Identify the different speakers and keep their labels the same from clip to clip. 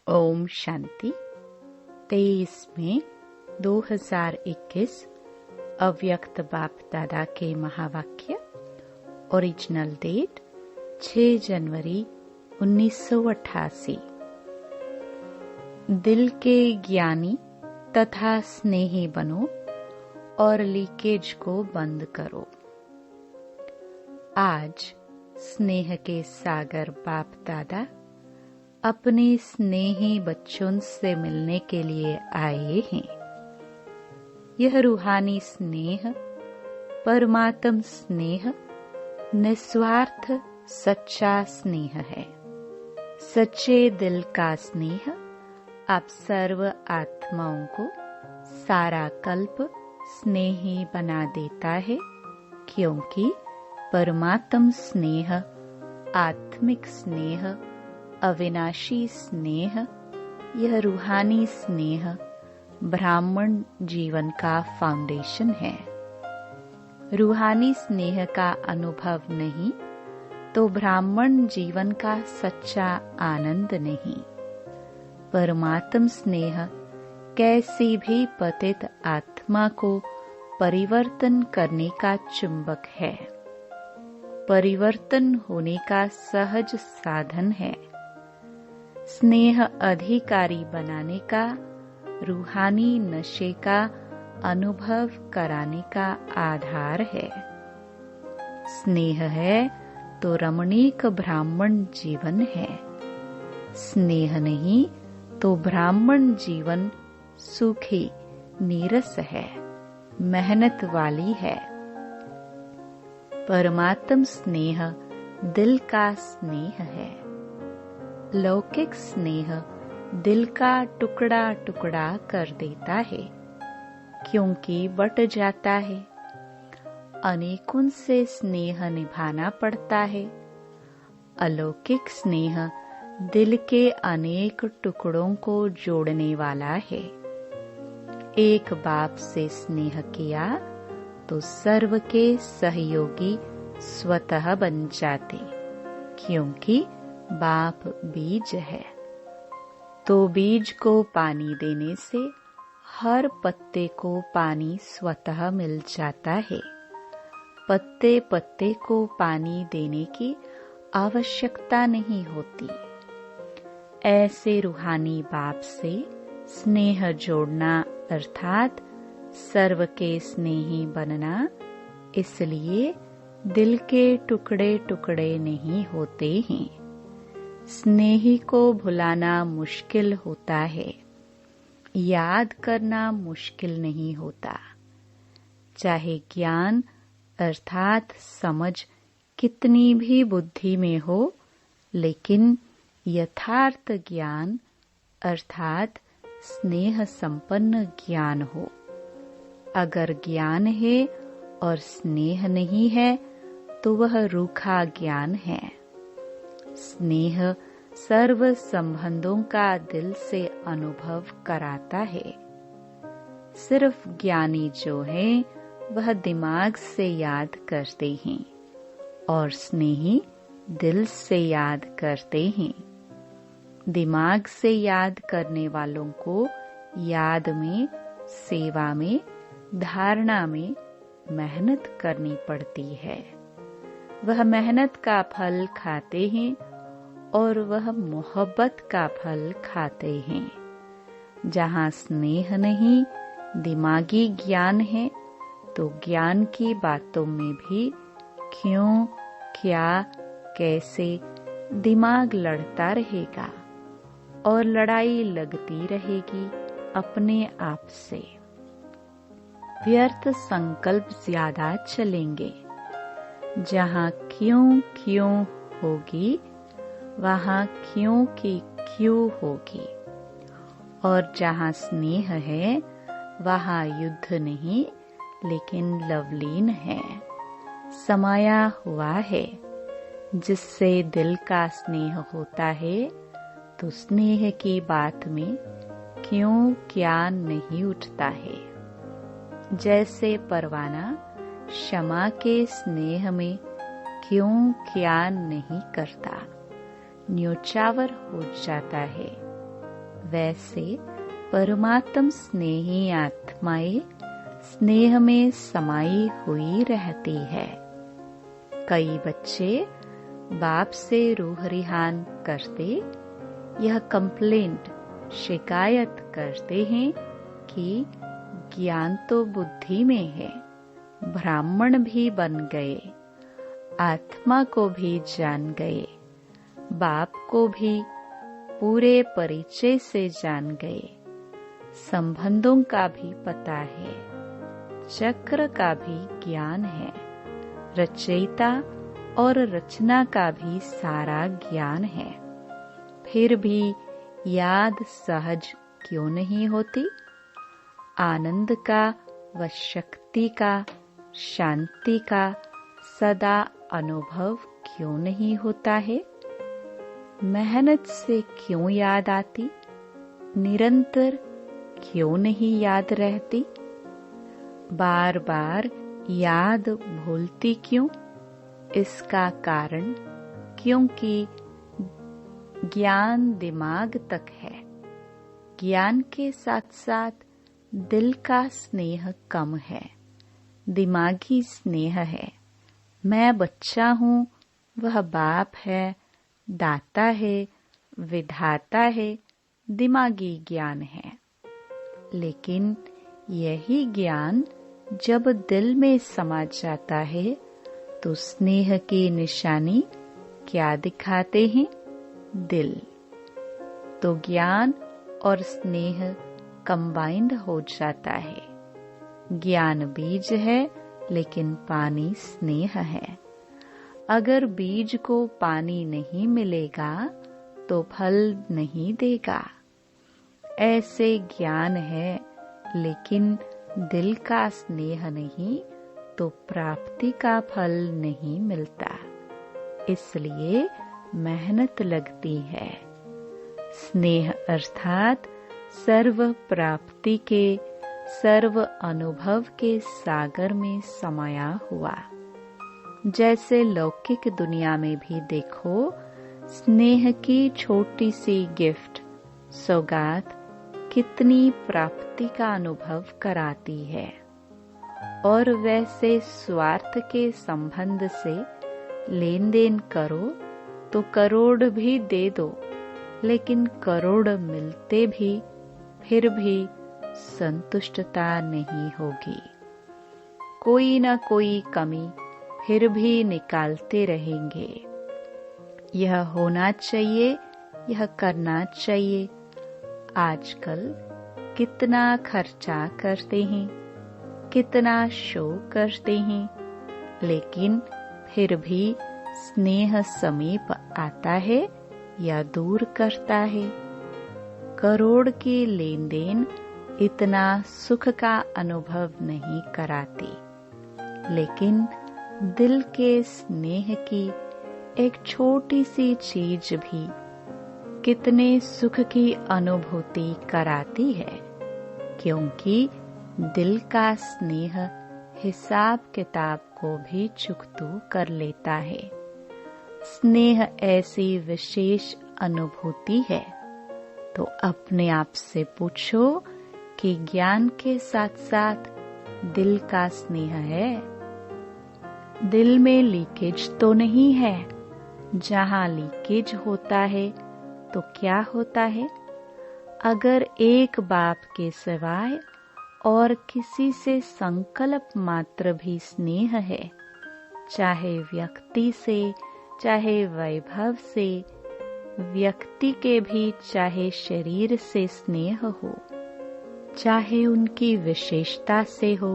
Speaker 1: ओम शांति। 23 मई 2021 अव्यक्त बाप दादा के महावाक्य। ओरिजिनल डेट 6 जनवरी 1988। दिल के ज्ञानी तथा स्नेही बनो और लीकेज को बंद करो। आज स्नेह के सागर बाप दादा अपने स्नेही बच्चों से मिलने के लिए आए हैं। यह रूहानी स्नेह, परमात्म स्नेह, निस्वार्थ सच्चा स्नेह है। सच्चे दिल का स्नेह आप सर्व आत्माओं को सारा कल्प स्नेही बना देता है, क्योंकि परमात्म स्नेह, आत्मिक स्नेह, अविनाशी स्नेह, यह रूहानी स्नेह ब्राह्मण जीवन का फाउंडेशन है। रूहानी स्नेह का अनुभव नहीं तो ब्राह्मण जीवन का सच्चा आनंद नहीं। परमात्म स्नेह कैसी भी पतित आत्मा को परिवर्तन करने का चुंबक है, परिवर्तन होने का सहज साधन है। स्नेह अधिकारी बनाने का, रूहानी नशे का अनुभव कराने का आधार है। स्नेह है तो रमणीक ब्राह्मण जीवन है। स्नेह नहीं तो ब्राह्मण जीवन सुखी नीरस है, मेहनत वाली है। परमात्म स्नेह दिल का स्नेह है। लौकिक स्नेह दिल का टुकड़ा टुकड़ा कर देता है, क्योंकि बट जाता है। अनेकों से स्नेह निभाना पड़ता है। अलौकिक स्नेह दिल के अनेक टुकड़ों को जोड़ने वाला है। एक बाप से स्नेह किया तो सर्व के सहयोगी स्वतः बन जाते, क्योंकि बाप बीज है। तो बीज को पानी देने से हर पत्ते को पानी स्वतः मिल जाता है। पत्ते पत्ते को पानी देने की आवश्यकता नहीं होती। ऐसे रूहानी बाप से स्नेह जोड़ना अर्थात सर्व के स्नेही बनना, इसलिए दिल के टुकड़े टुकड़े नहीं होते हैं। स्नेही को भुलाना मुश्किल होता है, याद करना मुश्किल नहीं होता। चाहे ज्ञान अर्थात समझ कितनी भी बुद्धि में हो, लेकिन यथार्थ ज्ञान अर्थात स्नेह संपन्न ज्ञान हो। अगर ज्ञान है और स्नेह नहीं है तो वह रूखा ज्ञान है। स्नेह सर्व संबंधों का दिल से अनुभव कराता है। सिर्फ ज्ञानी जो है वह दिमाग से याद करते हैं और स्नेही दिल से याद करते हैं। दिमाग से याद करने वालों को याद में, सेवा में, धारणा में मेहनत करनी पड़ती है। वह मेहनत का फल खाते हैं और वह मोहब्बत का फल खाते हैं। जहाँ स्नेह नहीं, दिमागी ज्ञान है, तो ज्ञान की बातों में भी क्यों, क्या, कैसे दिमाग लड़ता रहेगा और लड़ाई लगती रहेगी अपने आप से। व्यर्थ संकल्प ज्यादा चलेंगे। जहाँ क्यों क्यों होगी, वहाँ क्यों की क्यों होगी। और जहाँ स्नेह है वहाँ युद्ध नहीं लेकिन लवलीन है, समाया हुआ है। जिससे दिल का स्नेह होता है तो स्नेह की बात में क्यों क्या नहीं उठता है। जैसे परवाना क्षमा के स्नेह में क्यों क्या नहीं करता, न्योछावर हो जाता है। वैसे परमात्म स्नेही आत्माएं स्नेह में समाई हुई रहती है। कई बच्चे बाप से रूह रिहान करते यह कंप्लेंट शिकायत करते हैं कि ज्ञान तो बुद्धि में है, ब्राह्मण भी बन गए, आत्मा को भी जान गए, बाप को भी पूरे परिचय से जान गए, संबंधों का भी पता है, चक्र का भी ज्ञान है, रचयिता और रचना का भी सारा ज्ञान है, फिर भी याद सहज क्यों नहीं होती? आनंद का व शक्ति का, शांति का सदा अनुभव क्यों नहीं होता है? मेहनत से क्यों याद आती? निरंतर क्यों नहीं याद रहती? बार बार याद भूलती क्यों? इसका कारण क्योंकि ज्ञान दिमाग तक है। ज्ञान के साथ साथ दिल का स्नेह कम है, दिमागी स्नेह है। मैं बच्चा हूँ, वह बाप है, दाता है, विधाता है, दिमागी ज्ञान है। लेकिन यही ज्ञान जब दिल में समा जाता है तो स्नेह की निशानी क्या दिखाते हैं? दिल। तो ज्ञान और स्नेह कंबाइंड हो जाता है। ज्ञान बीज है लेकिन पानी स्नेह है। अगर बीज को पानी नहीं मिलेगा तो फल नहीं देगा। ऐसे ज्ञान है लेकिन दिल का स्नेह नहीं तो प्राप्ति का फल नहीं मिलता। इसलिए मेहनत लगती है। स्नेह अर्थात सर्व प्राप्ति के, सर्व अनुभव के सागर में समाया हुआ। जैसे लौकिक दुनिया में भी देखो, स्नेह की छोटी सी गिफ्ट, सौगात कितनी प्राप्ति का अनुभव कराती है। और वैसे स्वार्थ के संबंध से लेन देन करो तो करोड़ भी दे दो, लेकिन करोड़ मिलते भी फिर भी संतुष्टता नहीं होगी। कोई न कोई कमी फिर भी निकालते रहेंगे। यह होना चाहिए, यह करना चाहिए। आजकल कितना खर्चा करते हैं, कितना शो करते हैं, लेकिन फिर भी स्नेह समीप आता है या दूर करता है। करोड़ की लेन देन इतना सुख का अनुभव नहीं कराती, लेकिन दिल के स्नेह की एक छोटी सी चीज भी कितने सुख की अनुभूति कराती है। क्योंकि दिल का स्नेह हिसाब किताब को भी चुकतू कर लेता है। स्नेह ऐसी विशेष अनुभूति है। तो अपने आप से पूछो कि ज्ञान के साथ साथ दिल का स्नेह है? दिल में लीकेज तो नहीं है? जहाँ लीकेज होता है तो क्या होता है? अगर एक बाप के सिवाय और किसी से संकल्प मात्र भी स्नेह है, चाहे व्यक्ति से, चाहे वैभव से, व्यक्ति के भी चाहे शरीर से स्नेह हो, चाहे उनकी विशेषता से हो,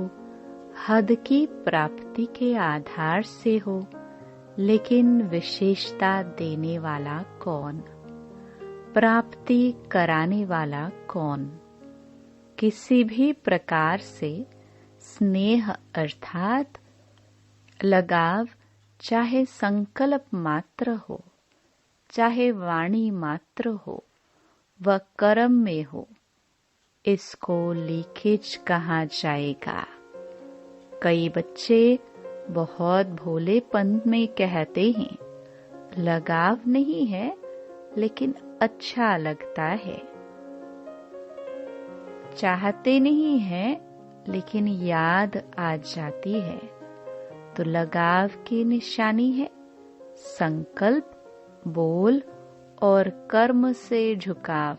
Speaker 1: हद की प्राप्ति के आधार से हो, लेकिन विशेषता देने वाला कौन? प्राप्ति कराने वाला कौन? किसी भी प्रकार से स्नेह अर्थात लगाव, चाहे संकल्प मात्र हो, चाहे वाणी मात्र हो, वह कर्म में हो, इसको लीकेज कहा जाएगा। कई बच्चे बहुत भोलेपन में कहते हैं, लगाव नहीं है लेकिन अच्छा लगता है। चाहते नहीं हैं लेकिन याद आ जाती है, तो लगाव की निशानी है। संकल्प, बोल और कर्म से झुकाव,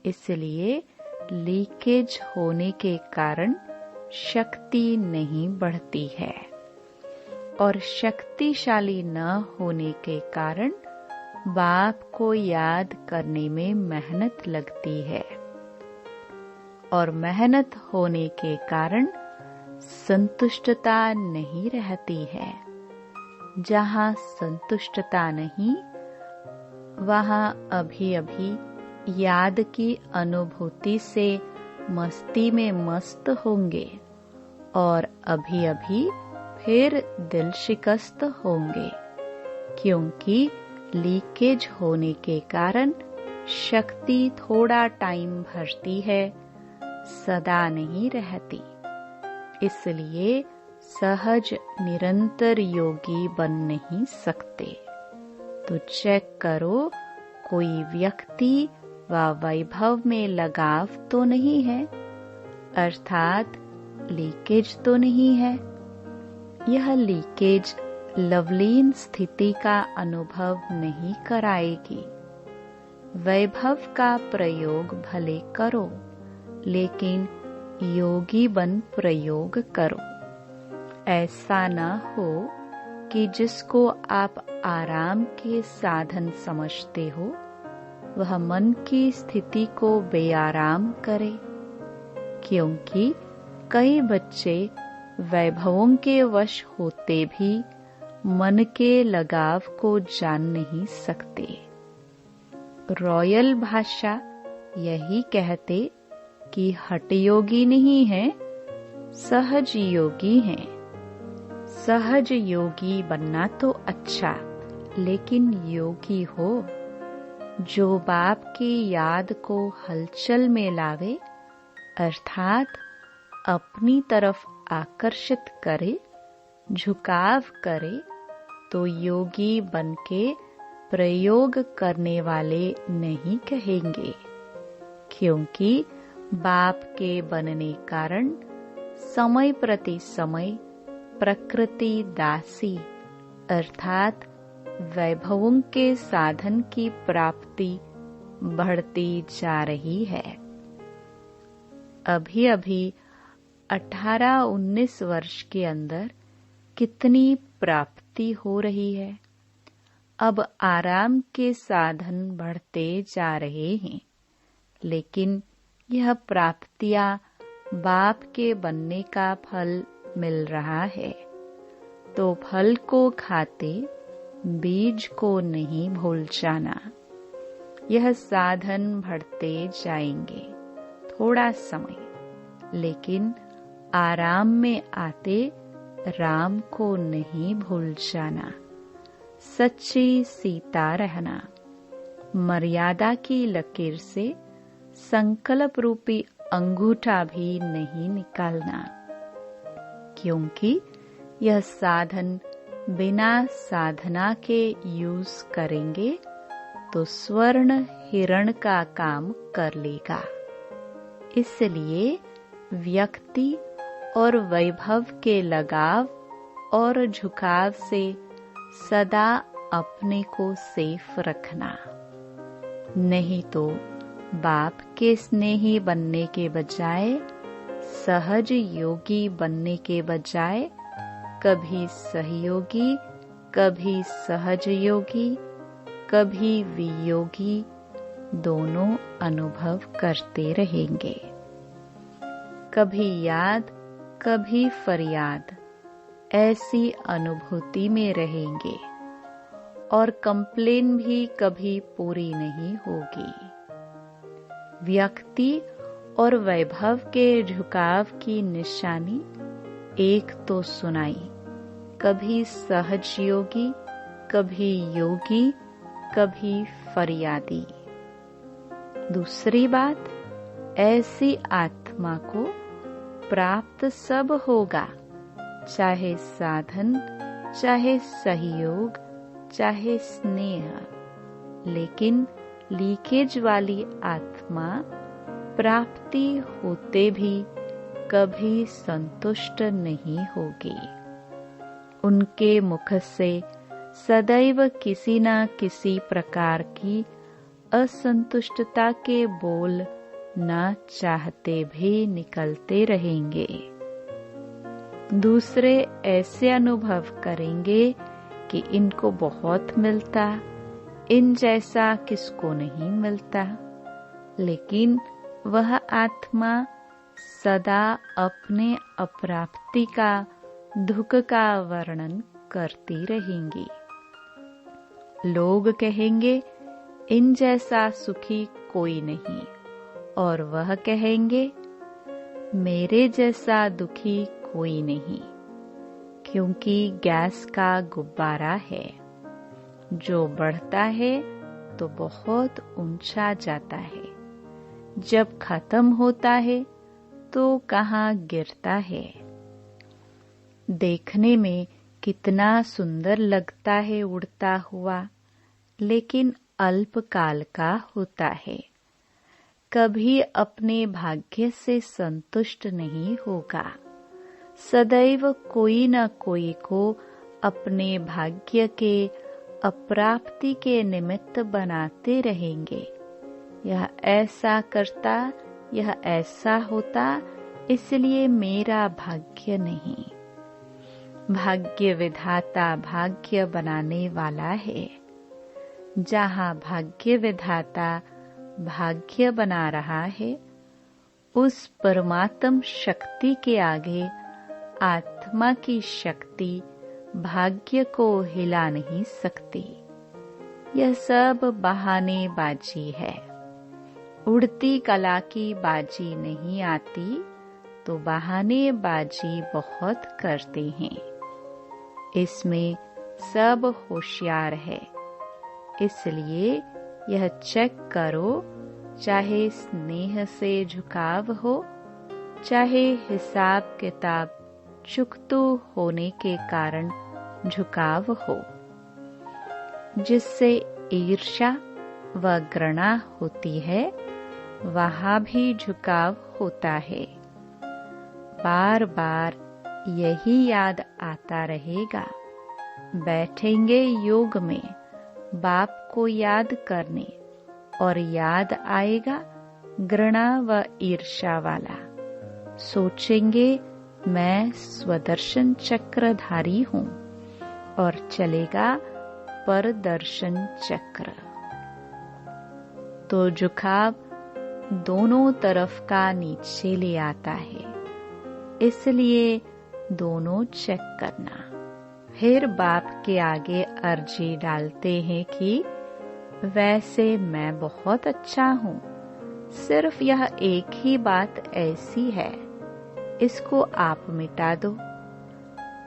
Speaker 1: इसलिए लीकेज होने के कारण शक्ति नहीं बढ़ती है और शक्तिशाली न होने के कारण बाप को याद करने में मेहनत लगती है और मेहनत होने के कारण संतुष्टता नहीं रहती है। जहाँ संतुष्टता नहीं, वहाँ अभी अभी याद की अनुभूति से मस्ती में मस्त होंगे और अभी अभी फिर दिल शिकस्त होंगे, क्योंकि लीकेज होने के कारण शक्ति थोड़ा टाइम भरती है, सदा नहीं रहती। इसलिए सहज निरंतर योगी बन नहीं सकते। तो चेक करो, कोई व्यक्ति व वैभव में लगाव तो नहीं है, अर्थात लीकेज तो नहीं है। यह लीकेज लवलीन स्थिति का अनुभव नहीं कराएगी। वैभव का प्रयोग भले करो, लेकिन योगी बन प्रयोग करो। ऐसा न हो कि जिसको आप आराम के साधन समझते हो, वह मन की स्थिति को बेआराम करे, क्योंकि कई बच्चे वैभवों के वश होते भी मन के लगाव को जान नहीं सकते। रॉयल भाषा यही कहते कि हठयोगी नहीं है, सहज योगी हैं। सहज योगी बनना तो अच्छा, लेकिन योगी हो जो बाप की याद को हलचल में लावे, अर्थात अपनी तरफ आकर्षित करे, झुकाव करे, तो योगी बनके प्रयोग करने वाले नहीं कहेंगे, क्योंकि बाप के बनने कारण समय प्रति समय प्रकृति दासी अर्थात वैभवों के साधन की प्राप्ति बढ़ती जा रही है। अभी अभी 18-19 वर्ष के अंदर कितनी प्राप्ति हो रही है। अब आराम के साधन बढ़ते जा रहे हैं, लेकिन यह प्राप्तियां बाप के बनने का फल मिल रहा है, तो फल को खाते बीज को नहीं भूल जाना। यह साधन बढ़ते जाएंगे थोड़ा समय, लेकिन आराम में आते राम को नहीं भूल जाना। सच्ची सीता रहना, मर्यादा की लकीर से संकल्प रूपी अंगूठा भी नहीं निकालना, क्योंकि यह साधन बिना साधना के यूज करेंगे तो स्वर्ण हिरण का काम कर लेगा। इसलिए व्यक्ति और वैभव के लगाव और झुकाव से सदा अपने को सेफ रखना, नहीं तो बाप के स्नेही बनने के बजाय, सहज योगी बनने के बजाय कभी सहयोगी, कभी सहज योगी, कभी वियोगी दोनों अनुभव करते रहेंगे। कभी याद, कभी फरियाद, ऐसी अनुभूति में रहेंगे और कंप्लेन भी कभी पूरी नहीं होगी। व्यक्ति और वैभव के झुकाव की निशानी एक तो सुनाई, कभी सहज योगी, कभी योगी, कभी फरियादी। दूसरी बात, ऐसी आत्मा को प्राप्त सब होगा, चाहे साधन, चाहे सहयोग, चाहे स्नेह, लेकिन लीकेज वाली आत्मा प्राप्ति होते भी कभी संतुष्ट नहीं होगी। उनके मुख से सदैव किसी न किसी प्रकार की असंतुष्टता के बोल न चाहते भी निकलते रहेंगे। दूसरे ऐसे अनुभव करेंगे कि इनको बहुत मिलता, इन जैसा किसको नहीं मिलता, लेकिन वह आत्मा सदा अपने अप्राप्ति का दुख का वर्णन करती रहेंगी। लोग कहेंगे इन जैसा सुखी कोई नहीं, और वह कहेंगे मेरे जैसा दुखी कोई नहीं, क्योंकि गैस का गुब्बारा है, जो बढ़ता है तो बहुत ऊंचा जाता है, जब खत्म होता है तो कहाँ गिरता है। देखने में कितना सुंदर लगता है उड़ता हुआ, लेकिन अल्पकाल का होता है। कभी अपने भाग्य से संतुष्ट नहीं होगा। सदैव कोई न कोई को अपने भाग्य के अप्राप्ति के निमित्त बनाते रहेंगे। यह ऐसा करता, यह ऐसा होता, इसलिए मेरा भाग्य नहीं। भाग्य विधाता भाग्य बनाने वाला है। जहाँ भाग्य विधाता भाग्य बना रहा है, उस परमात्म शक्ति के आगे आत्मा की शक्ति भाग्य को हिला नहीं सकती। यह सब बहानेबाजी है। उड़ती कला की बाजी नहीं आती, तो बहानेबाजी बहुत करते हैं। इसमें सब होशियार है, इसलिए यह चेक करो, चाहे स्नेह से झुकाव हो, चाहे हिसाब किताब चुकतू होने के कारण झुकाव हो, जिससे ईर्ष्या व घृणा होती है, वहाँ भी झुकाव होता है। बार बार यही याद आता रहेगा। बैठेंगे योग में बाप को याद करने, और याद आएगा घृणा व ईर्ष्या वाला। सोचेंगे मैं स्वदर्शन चक्रधारी हूँ, और चलेगा परदर्शन चक्र। तो झुकाव दोनों तरफ का नीचे ले आता है, इसलिए दोनों चेक करना। फिर बाप के आगे अर्जी डालते हैं कि वैसे मैं बहुत अच्छा हूँ, सिर्फ यह एक ही बात ऐसी है, इसको आप मिटा दो।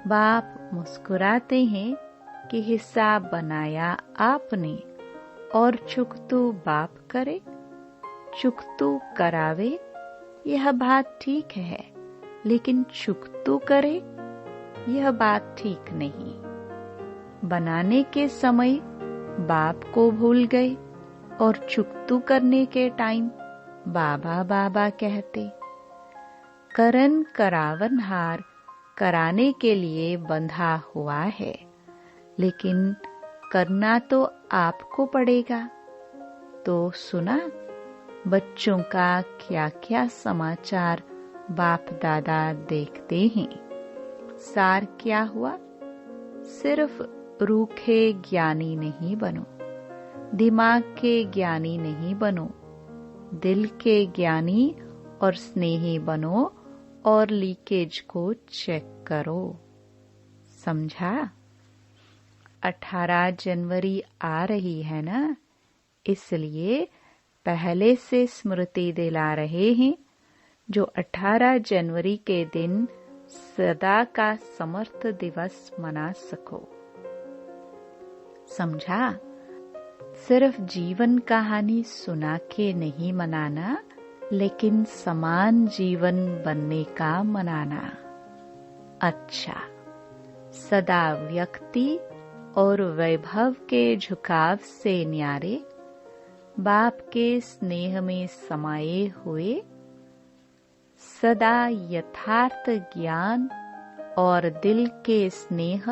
Speaker 1: बाप मुस्कुराते हैं कि हिसाब बनाया आपने, और चुकतू बाप करे, चुकतू करावे, यह बात ठीक है, लेकिन चुकतू करे, यह बात ठीक नहीं। बनाने के समय बाप को भूल गए, और चुकतू करने के टाइम बाबा बाबा कहते। करन करावनहार कराने के लिए बंधा हुआ है, लेकिन करना तो आपको पड़ेगा। तो सुना बच्चों का क्या क्या समाचार बाप दादा देखते हैं। सार क्या हुआ? सिर्फ रूखे ज्ञानी नहीं बनो, दिमाग के ज्ञानी नहीं बनो, दिल के ज्ञानी और स्नेही बनो, और लीकेज को चेक करो। समझा? 18 जनवरी आ रही है ना, इसलिए पहले से स्मृति दिला रहे हैं, जो 18 जनवरी के दिन सदा का समर्थ दिवस मना सको। समझा? सिर्फ जीवन कहानी सुना के नहीं मनाना, लेकिन समान जीवन बनने का मनाना। अच्छा, सदा व्यक्ति और वैभव के झुकाव से न्यारे, बाप के स्नेह में समाये हुए, सदा यथार्थ ज्ञान और दिल के स्नेह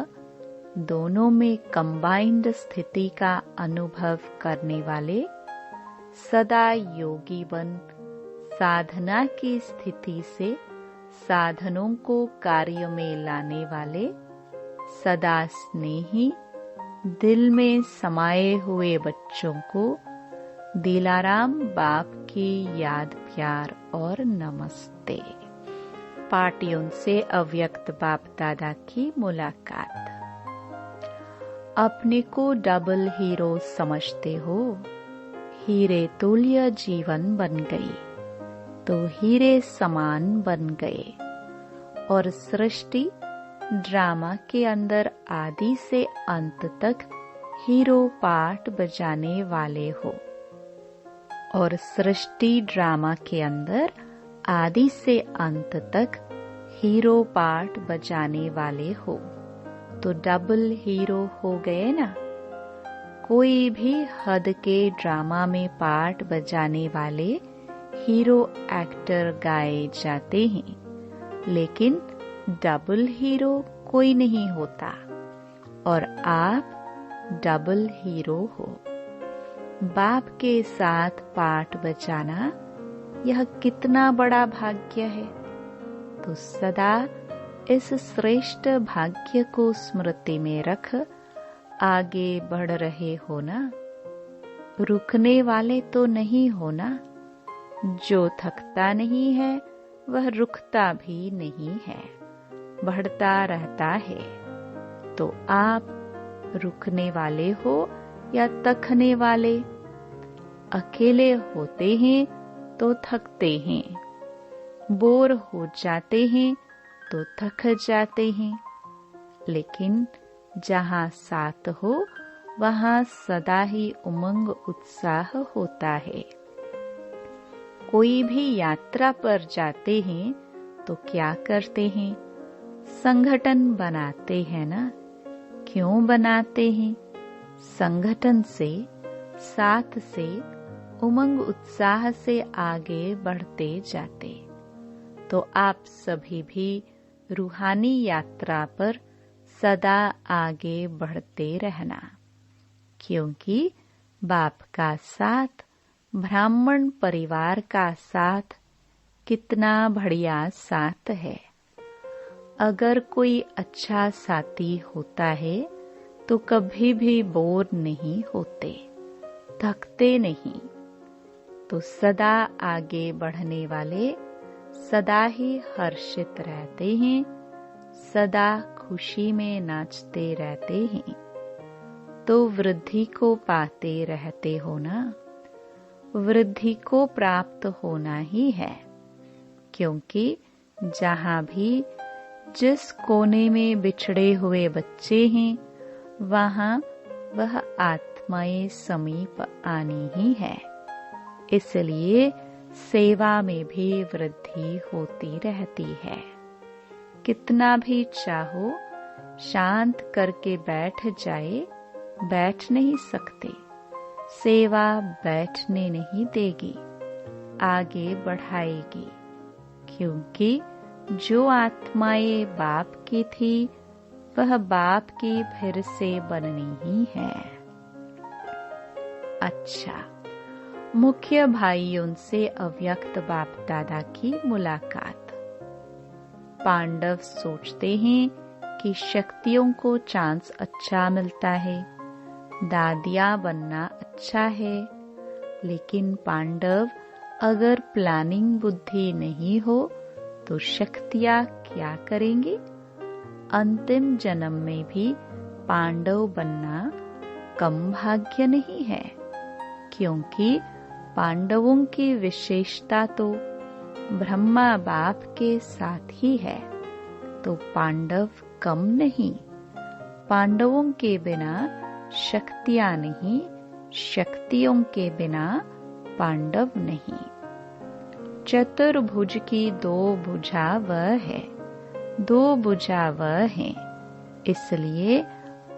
Speaker 1: दोनों में कंबाइंड स्थिति का अनुभव करने वाले, सदा योगी बन साधना की स्थिति से साधनों को कार्य में लाने वाले, सदा स्नेही दिल में समाये हुए बच्चों को दिलाराम बाप की याद, प्यार और नमस्ते। पार्टियों से अव्यक्त बाप दादा की मुलाकात। अपने को डबल हीरो समझते हो, हीरे तुल्य जीवन बन गई तो हीरे समान बन गए, और सृष्टि ड्रामा के अंदर आदि से अंत तक हीरो पार्ट बजाने वाले हो, और सृष्टि ड्रामा के अंदर आदि से अंत तक हीरो पार्ट बजाने वाले हो, तो डबल हीरो हो गए ना। कोई भी हद के ड्रामा में पार्ट बजाने वाले हीरो एक्टर गाए जाते हैं, लेकिन डबल हीरो कोई नहीं होता, और आप डबल हीरो हो। बाप के साथ पार्ट बजाना यह कितना बड़ा भाग्य है। तो सदा इस श्रेष्ठ भाग्य को स्मृति में रख आगे बढ़ रहे हो ना। रुकने वाले तो नहीं हो ना। जो थकता नहीं है वह रुकता भी नहीं है, बढ़ता रहता है। तो आप रुकने वाले हो या थकने वाले? अकेले होते हैं तो थकते हैं, बोर हो जाते हैं तो थक जाते हैं, लेकिन जहाँ साथ हो वहाँ सदा ही उमंग उत्साह होता है। कोई भी यात्रा पर जाते हैं तो क्या करते हैं? संगठन बनाते हैं ना। क्यों बनाते हैं? संगठन से, साथ से, उमंग उत्साह से आगे बढ़ते जाते। तो आप सभी भी रूहानी यात्रा पर सदा आगे बढ़ते रहना, क्योंकि बाप का साथ, ब्राह्मण परिवार का साथ कितना बढ़िया साथ है। अगर कोई अच्छा साथी होता है तो कभी भी बोर नहीं होते, थकते नहीं। तो सदा आगे बढ़ने वाले सदा ही हर्षित रहते हैं, सदा खुशी में नाचते रहते हैं। तो वृद्धि को पाते रहते हो ना। वृद्धि को प्राप्त होना ही है, क्योंकि जहाँ भी जिस कोने में बिछड़े हुए बच्चे हैं वहाँ वह आत्माएं समीप आनी ही है। इसलिए सेवा में भी वृद्धि होती रहती है। कितना भी चाहो शांत करके बैठ जाए, बैठ नहीं सकते। सेवा बैठने नहीं देगी, आगे बढ़ाएगी, क्योंकि जो आत्माएं बाप की थी वह बाप की फिर से बननी ही है। अच्छा, मुख्य भाइयों से अव्यक्त बाप दादा की मुलाकात। पांडव सोचते हैं कि शक्तियों को चांस अच्छा मिलता है, दादिया बनना अच्छा है, लेकिन पांडव अगर प्लानिंग बुद्धि नहीं हो तो शक्तियाँ क्या करेंगे? अंतिम जन्म में भी पांडव बनना कम भाग्य नहीं है, क्योंकि पांडवों की विशेषता तो ब्रह्मा बाप के साथ ही है। तो पांडव कम नहीं। पांडवों के बिना शक्तियाँ नहीं, शक्तियों के बिना पांडव नहीं। चतुर्भुज की दो भुजा वह है, दो भुजा वह है, इसलिए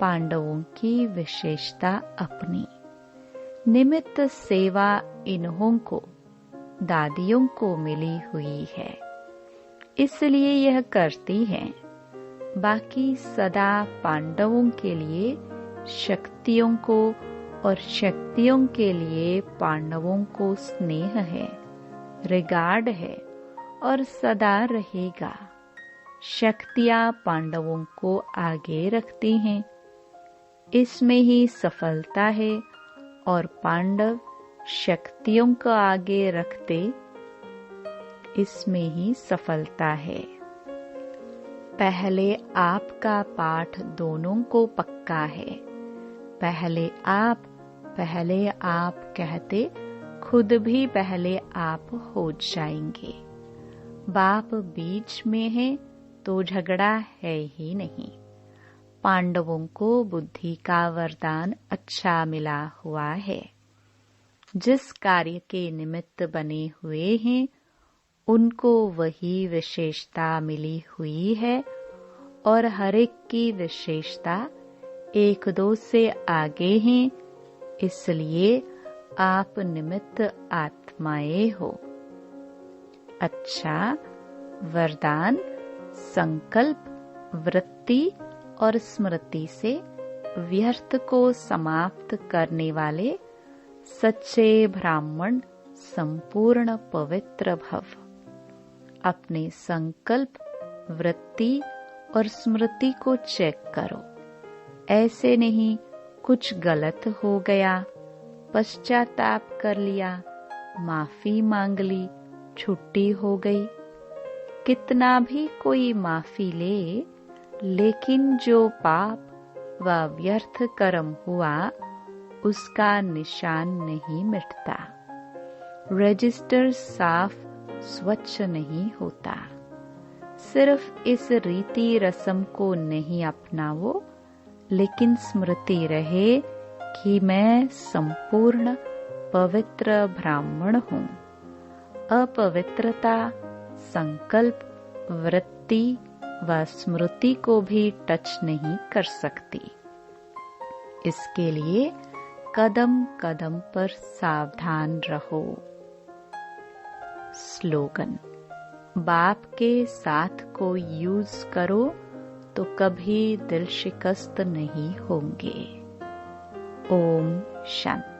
Speaker 1: पांडवों की विशेषता अपनी। निमित्त सेवा इन्हों को दादियों को मिली हुई है, इसलिए यह करती हैं। बाकी सदा पांडवों के लिए शक्तियों को और शक्तियों के लिए पांडवों को स्नेह है, रिगार्ड है और सदा रहेगा। शक्तियां पांडवों को आगे रखती हैं, इसमें ही सफलता है, और पांडव शक्तियों को आगे रखते, इसमें ही सफलता है। पहले आपका पाठ दोनों को पक्का है। पहले आप कहते खुद भी पहले आप हो जाएंगे। बाप बीच में है तो झगड़ा है ही नहीं। पांडवों को बुद्धि का वरदान अच्छा मिला हुआ है। जिस कार्य के निमित्त बने हुए हैं उनको वही विशेषता मिली हुई है, और हर एक की विशेषता एक दो से आगे हैं, इसलिए आप निमित्त आत्माएं हो। अच्छा, वरदान संकल्प, वृत्ति और स्मृति से व्यर्थ को समाप्त करने वाले सच्चे ब्राह्मण संपूर्ण पवित्र भव। अपने संकल्प, वृत्ति और स्मृति को चेक करो। ऐसे नहीं कुछ गलत हो गया, पश्चाताप कर लिया, माफी मांग ली, छुट्टी हो गई। कितना भी कोई माफी ले, लेकिन जो पाप व व्यर्थ कर्म हुआ उसका निशान नहीं मिटता। रजिस्टर साफ स्वच्छ नहीं होता। सिर्फ इस रीति रस्म को नहीं अपनाओ, लेकिन स्मृति रहे कि मैं संपूर्ण पवित्र ब्राह्मण हूँ। अपवित्रता संकल्प, वृत्ति व स्मृति को भी टच नहीं कर सकती। इसके लिए कदम कदम पर सावधान रहो। स्लोगन: बाप के साथ को यूज करो तो कभी दिल शिकस्त नहीं होंगे। ओम शांति।